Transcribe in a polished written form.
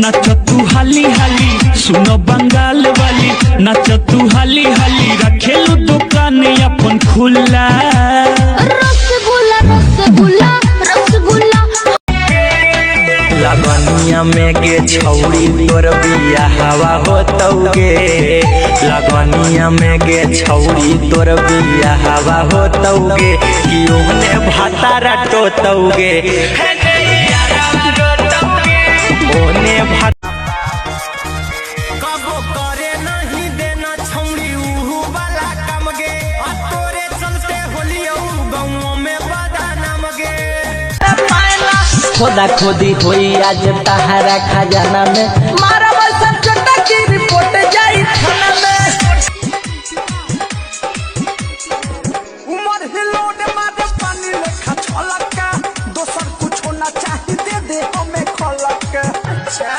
नाच तू हाली हाली, सुनो बंगाल वाली नाच तू हाली हाली, रखेलू दुकान अपन खुला। रसगुल्ला रसगुल्ला रसगुल्ला लगनिया में के छौड़ी तोर बिया हवा होतौगे, लगनिया में के छौड़ी तोर बिया हवा होतौगे, कि ओने भातारा टोतौगे ओने भात कबो करे नहीं देना छौड़ी उहु वाला काम गे, आ तोरे चलते होलियो गाँव में बदनाम गे। खोदा खोदी होई आज तहारा खजाना में, मारा बसा चटा की रिपोर्ट जाई थाना में। उमर हिलोड मारे पानी लेखा छलक, दोसर कुछो ना चाहिए दे हमें खलक। अच्छा